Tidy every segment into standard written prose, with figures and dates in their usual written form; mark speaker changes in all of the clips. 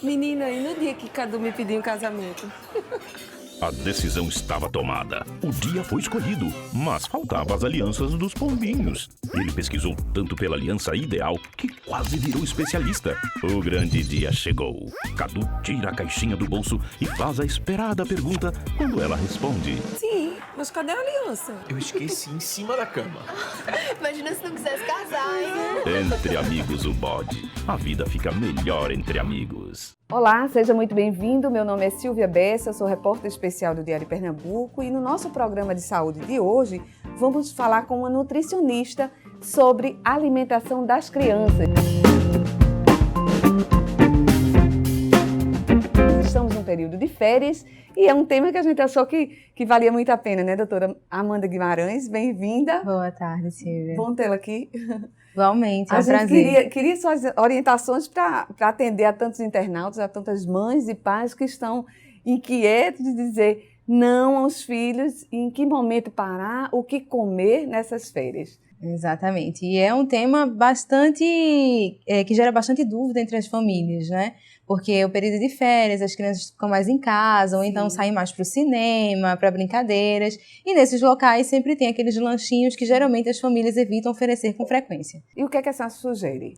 Speaker 1: Menina, e no dia que Cadu me pediu um casamento?
Speaker 2: A decisão estava tomada. O dia foi escolhido, mas faltavam as alianças dos pombinhos. Ele pesquisou tanto pela aliança ideal que quase virou especialista. O grande dia chegou. Cadu tira a caixinha do bolso e faz a esperada pergunta quando ela responde.
Speaker 1: Sim, mas cadê a aliança?
Speaker 3: Eu esqueci em cima da cama.
Speaker 4: Imagina se não quisesse casar, hein?
Speaker 2: Entre amigos o bode. A vida fica melhor entre amigos.
Speaker 5: Olá, seja muito bem-vindo. Meu nome é Silvia Bessa, sou repórter especial do Diário Pernambuco e no nosso programa de saúde de hoje vamos falar com uma nutricionista sobre alimentação das crianças. Estamos num período de férias e é um tema que a gente achou que valia muito a pena, né, doutora Amanda Guimarães? Bem-vinda.
Speaker 6: Boa tarde, Silvia.
Speaker 5: Bom tê-la aqui.
Speaker 6: Igualmente, é
Speaker 5: A
Speaker 6: um
Speaker 5: gente
Speaker 6: prazer.
Speaker 5: queria suas orientações para atender a tantos internautas, a tantas mães e pais que estão inquietos de dizer não aos filhos, em que momento parar, o que comer nessas férias.
Speaker 6: Exatamente. E é um tema que gera bastante dúvida entre as famílias, né? Porque o período de férias, as crianças ficam mais em casa, ou então saem mais para o cinema, para brincadeiras. E nesses locais sempre tem aqueles lanchinhos que geralmente as famílias evitam oferecer com frequência.
Speaker 5: E o que é que a senhora sugere?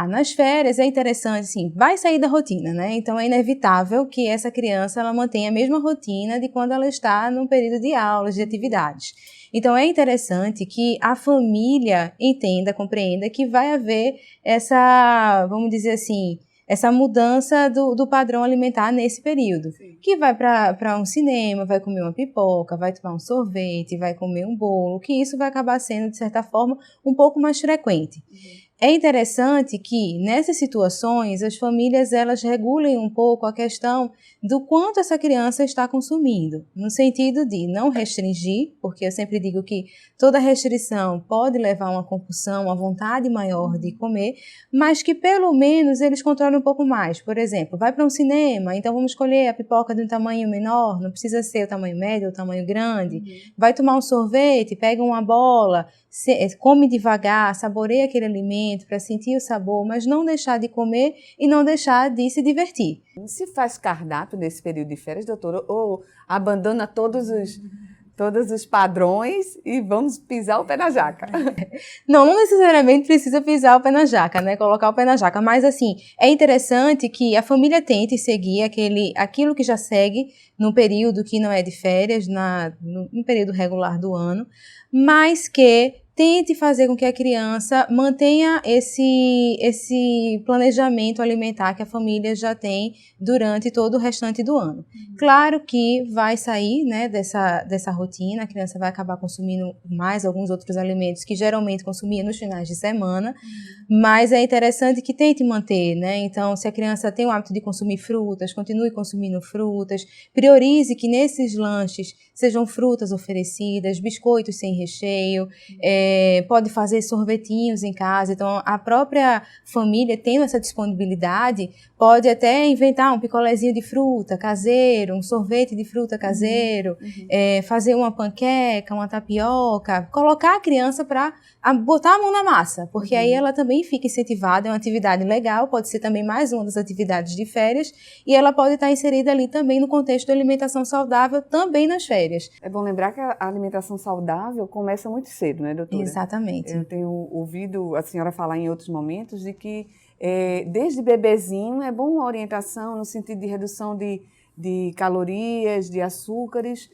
Speaker 6: Nas férias é interessante, assim, vai sair da rotina, né? Então é inevitável que essa criança ela mantenha a mesma rotina de quando ela está no período de aulas, de atividades. Então é interessante que a família entenda, compreenda que vai haver essa, vamos dizer assim, essa mudança do padrão alimentar nesse período. Sim. Que vai para um cinema, vai comer uma pipoca, vai tomar um sorvete, vai comer um bolo, que isso vai acabar sendo, de certa forma, um pouco mais frequente. É interessante que, nessas situações, as famílias elas regulem um pouco a questão do quanto essa criança está consumindo, no sentido de não restringir, porque eu sempre digo que toda restrição pode levar a uma compulsão, uma vontade maior de comer, mas que pelo menos eles controlem um pouco mais. Por exemplo, vai para um cinema, então vamos escolher a pipoca de um tamanho menor, não precisa ser o tamanho médio ou o tamanho grande. Vai tomar um sorvete, pega uma bola, come devagar, saboreia aquele alimento para sentir o sabor, mas não deixar de comer e não deixar de se divertir.
Speaker 5: Se faz cardápio nesse período de férias, doutora, ou abandona todos os padrões e vamos pisar o pé na jaca?
Speaker 6: Não necessariamente precisa pisar o pé na jaca, né? Colocar o pé na jaca, mas assim, é interessante que a família tente seguir aquilo que já segue no período que não é de férias, no período regular do ano, mas que tente fazer com que a criança mantenha esse planejamento alimentar que a família já tem durante todo o restante do ano. Claro que vai sair, né, dessa rotina, a criança vai acabar consumindo mais alguns outros alimentos que geralmente consumia nos finais de semana, mas é interessante que tente manter, né? Então, se a criança tem o hábito de consumir frutas, continue consumindo frutas, priorize que nesses lanches sejam frutas oferecidas, biscoitos sem recheio, pode fazer sorvetinhos em casa. Então, a própria família, tendo essa disponibilidade, pode até inventar um picolézinho de fruta caseiro, um sorvete de fruta caseiro, fazer uma panqueca, uma tapioca, colocar a criança para botar a mão na massa, porque aí ela também fica incentivada, é uma atividade legal, pode ser também mais uma das atividades de férias, e ela pode estar inserida ali também no contexto da alimentação saudável, também nas férias.
Speaker 5: É bom lembrar que a alimentação saudável começa muito cedo, né, doutora?
Speaker 6: Exatamente.
Speaker 5: Eu tenho ouvido a senhora falar em outros momentos de que desde bebezinho é bom uma orientação no sentido de redução de calorias, de açúcares.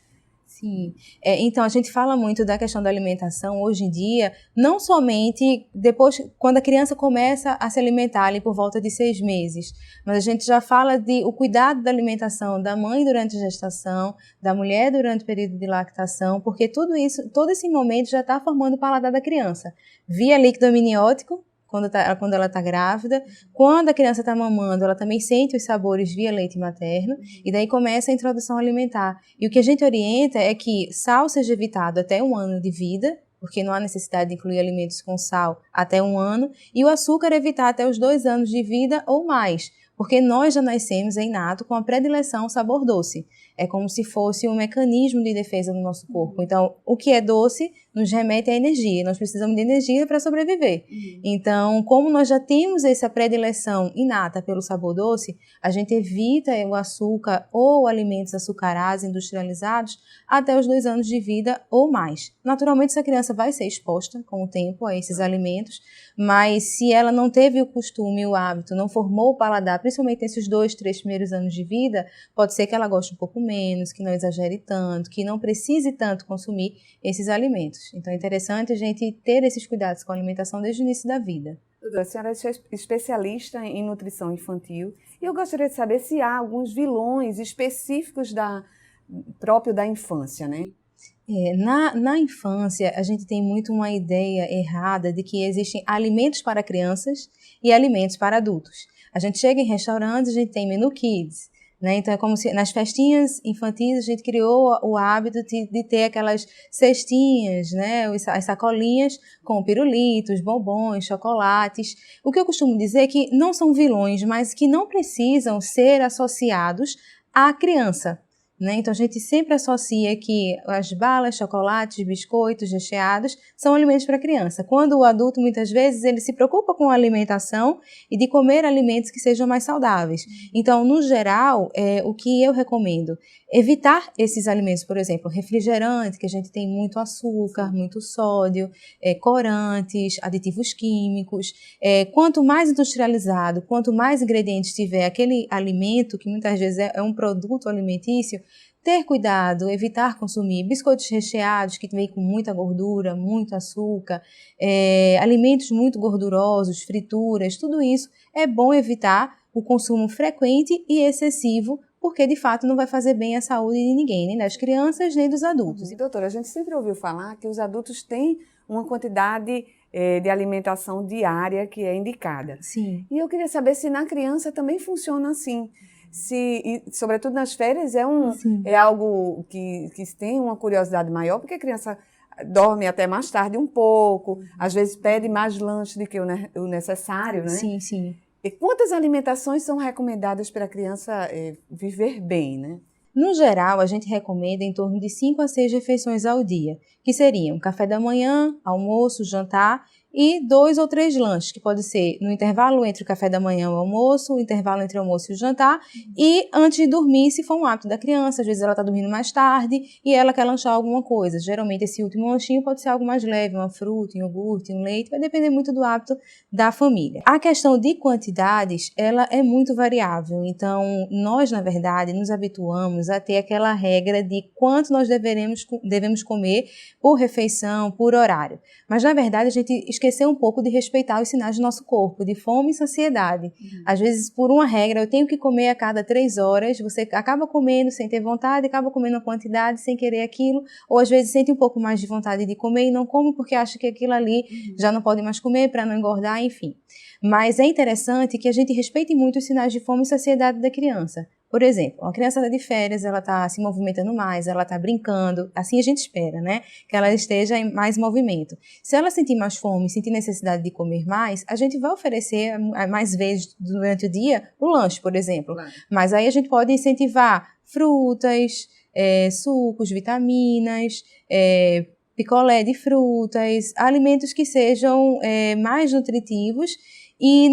Speaker 6: Sim, então a gente fala muito da questão da alimentação hoje em dia, não somente depois, quando a criança começa a se alimentar ali por volta de 6 meses, mas a gente já fala o cuidado da alimentação da mãe durante a gestação, da mulher durante o período de lactação, porque tudo isso, todo esse momento já está formando o paladar da criança, via líquido amniótico, quando ela está grávida, quando a criança está mamando, ela também sente os sabores via leite materno, e daí começa a introdução alimentar. E o que a gente orienta é que sal seja evitado até 1 ano de vida, porque não há necessidade de incluir alimentos com sal até 1 ano, e o açúcar evitar até os 2 anos de vida ou mais, porque nós já nascemos inato com a predileção ao sabor doce. É como se fosse um mecanismo de defesa do nosso corpo. Então, o que é doce nos remete à energia. Nós precisamos de energia para sobreviver. Então, como nós já temos essa predileção inata pelo sabor doce, a gente evita o açúcar ou alimentos açucarados, industrializados, até os 2 anos de vida ou mais. Naturalmente, essa criança vai ser exposta com o tempo a esses alimentos, mas se ela não teve o costume, o hábito, não formou o paladar, principalmente nesses 2, 3 primeiros anos de vida, pode ser que ela goste um pouco menos, que não exagere tanto, que não precise tanto consumir esses alimentos. Então é interessante a gente ter esses cuidados com a alimentação desde o início da vida.
Speaker 5: A senhora é especialista em nutrição infantil e eu gostaria de saber se há alguns vilões específicos próprio da infância, né?
Speaker 6: Na infância, a gente tem muito uma ideia errada de que existem alimentos para crianças e alimentos para adultos. A gente chega em restaurantes, a gente tem menu kids, né? Então é como se nas festinhas infantis a gente criou o hábito de ter aquelas cestinhas, né? As sacolinhas com pirulitos, bombons, chocolates. O que eu costumo dizer é que não são vilões, mas que não precisam ser associados à criança. Né? Então, a gente sempre associa que as balas, chocolates, biscoitos recheados são alimentos para criança. Quando o adulto, muitas vezes, ele se preocupa com a alimentação e de comer alimentos que sejam mais saudáveis. Então, no geral, o que eu recomendo? Evitar esses alimentos, por exemplo, refrigerante, que a gente tem muito açúcar, muito sódio, corantes, aditivos químicos. Quanto mais industrializado, quanto mais ingredientes tiver aquele alimento, que muitas vezes é um produto alimentício, ter cuidado, evitar consumir biscoitos recheados que vêm com muita gordura, muito açúcar, alimentos muito gordurosos, frituras, tudo isso é bom evitar o consumo frequente e excessivo, porque de fato não vai fazer bem à saúde de ninguém, nem das crianças, nem dos adultos.
Speaker 5: Doutora, a gente sempre ouviu falar que os adultos têm uma quantidade de alimentação diária que é indicada.
Speaker 6: Sim.
Speaker 5: E eu queria saber se na criança também funciona assim. E, sobretudo nas férias, é algo que tem uma curiosidade maior, porque a criança dorme até mais tarde um pouco, às vezes pede mais lanche do que o necessário, né?
Speaker 6: Sim, sim.
Speaker 5: E quantas alimentações são recomendadas para a criança viver bem, né?
Speaker 6: No geral, a gente recomenda em torno de 5 a 6 refeições ao dia, que seriam café da manhã, almoço, jantar e 2 ou 3 lanches, que pode ser no intervalo entre o café da manhã e o almoço, o intervalo entre o almoço e o jantar, e antes de dormir, se for um hábito da criança, às vezes ela está dormindo mais tarde e ela quer lanchar alguma coisa. Geralmente esse último lanchinho pode ser algo mais leve, uma fruta, um iogurte, um leite, vai depender muito do hábito da família. A questão de quantidades, ela é muito variável, então nós, na verdade, nos habituamos a ter aquela regra de quanto nós devemos comer por refeição, por horário. Mas, na verdade, a gente esquecer um pouco de respeitar os sinais do nosso corpo, de fome e saciedade. Às vezes, por uma regra, eu tenho que comer a cada 3 horas, você acaba comendo sem ter vontade, acaba comendo a quantidade sem querer aquilo, ou às vezes sente um pouco mais de vontade de comer e não come porque acha que aquilo ali já não pode mais comer para não engordar, enfim. Mas é interessante que a gente respeite muito os sinais de fome e saciedade da criança. Por exemplo, uma criança está de férias, ela está se movimentando mais, ela está brincando, assim a gente espera, né? Que ela esteja em mais movimento. Se ela sentir mais fome, sentir necessidade de comer mais, a gente vai oferecer mais vezes durante o dia o lanche, por exemplo. Claro. Mas aí a gente pode incentivar frutas, sucos, vitaminas, picolé de frutas, alimentos que sejam mais nutritivos e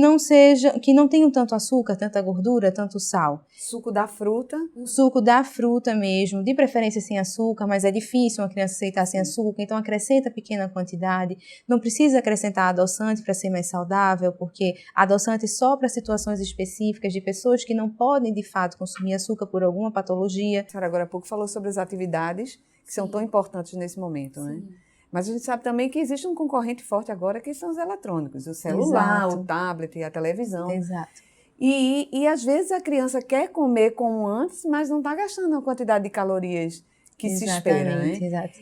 Speaker 6: que não tenham tanto açúcar, tanta gordura, tanto sal.
Speaker 5: Suco da fruta?
Speaker 6: O suco da fruta mesmo, de preferência sem açúcar, mas é difícil uma criança aceitar sem açúcar, então acrescenta pequena quantidade. Não precisa acrescentar adoçante para ser mais saudável, porque adoçante só para situações específicas de pessoas que não podem de fato consumir açúcar por alguma patologia.
Speaker 5: A senhora agora há pouco falou sobre as atividades que são tão importantes nesse momento, né? Mas a gente sabe também que existe um concorrente forte agora que são os eletrônicos, o celular, o tablet e a televisão.
Speaker 6: Exato.
Speaker 5: E às vezes a criança quer comer como antes, mas não está gastando a quantidade de calorias que se espera, né?
Speaker 6: Exato.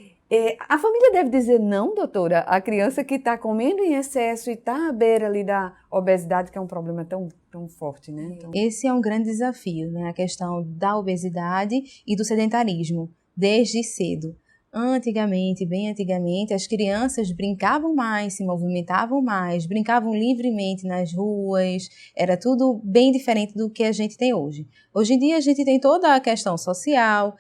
Speaker 5: A família deve dizer não, doutora? A criança que está comendo em excesso e está à beira ali da obesidade, que é um problema tão forte, né? Então...
Speaker 6: Esse é um grande desafio, né? A questão da obesidade e do sedentarismo, desde cedo. Antigamente, bem antigamente, as crianças brincavam mais, se movimentavam mais, brincavam livremente nas ruas, era tudo bem diferente do que a gente tem hoje. Hoje em dia a gente tem toda a questão social,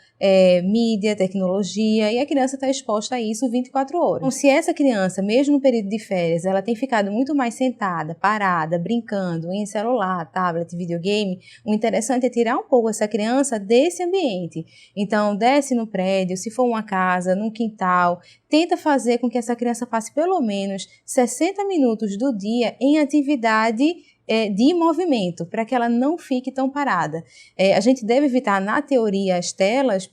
Speaker 6: mídia, tecnologia, e a criança está exposta a isso 24 horas. Então, se essa criança, mesmo no período de férias, ela tem ficado muito mais sentada, parada, brincando em celular, tablet, videogame, o interessante é tirar um pouco essa criança desse ambiente. Então, desce no prédio, se for uma casa, num quintal, tenta fazer com que essa criança passe pelo menos 60 minutos do dia em atividade de movimento, para que ela não fique tão parada. A gente deve evitar, na teoria, as telas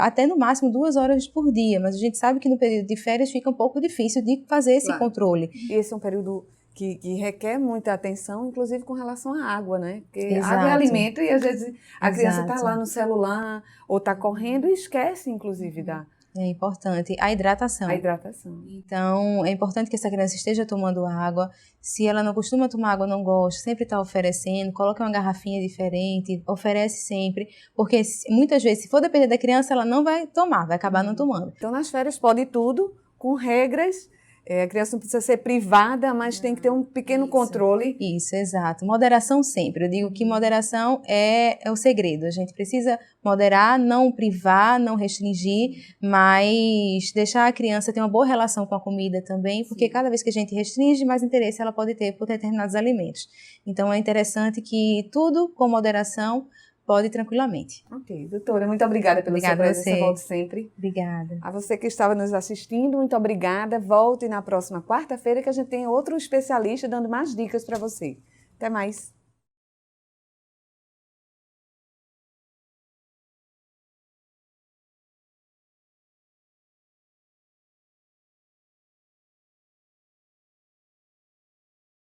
Speaker 6: até no máximo 2 horas por dia, mas a gente sabe que no período de férias fica um pouco difícil de fazer esse controle.
Speaker 5: E esse é um período que requer muita atenção, inclusive com relação à água, né? Porque
Speaker 6: Exato.
Speaker 5: água é alimento e às vezes a criança está
Speaker 6: Exato.
Speaker 5: lá no celular ou está correndo e esquece, inclusive, da
Speaker 6: É importante a hidratação.
Speaker 5: hidratação.
Speaker 6: Então, é importante que essa criança esteja tomando água. Se ela não costuma tomar água, não gosta, sempre está oferecendo, coloca uma garrafinha diferente, oferece sempre, porque muitas vezes, se for depender da criança, ela não vai tomar, vai acabar não tomando.
Speaker 5: Então, nas férias pode tudo, com regras. A criança não precisa ser privada, mas tem que ter um pequeno controle.
Speaker 6: Isso, exato. Moderação sempre. Eu digo que moderação é o segredo. A gente precisa moderar, não privar, não restringir, mas deixar a criança ter uma boa relação com a comida também, porque cada vez que a gente restringe, mais interesse ela pode ter por determinados alimentos. Então, é interessante que tudo com moderação pode tranquilamente.
Speaker 5: Ok, doutora, muito obrigada pela sua
Speaker 6: Obrigada a
Speaker 5: presença.
Speaker 6: você.
Speaker 5: Volte sempre.
Speaker 6: Obrigada.
Speaker 5: A você que estava nos assistindo, muito obrigada. Volte na próxima quarta-feira que a gente tem outro especialista dando mais dicas para você. Até mais.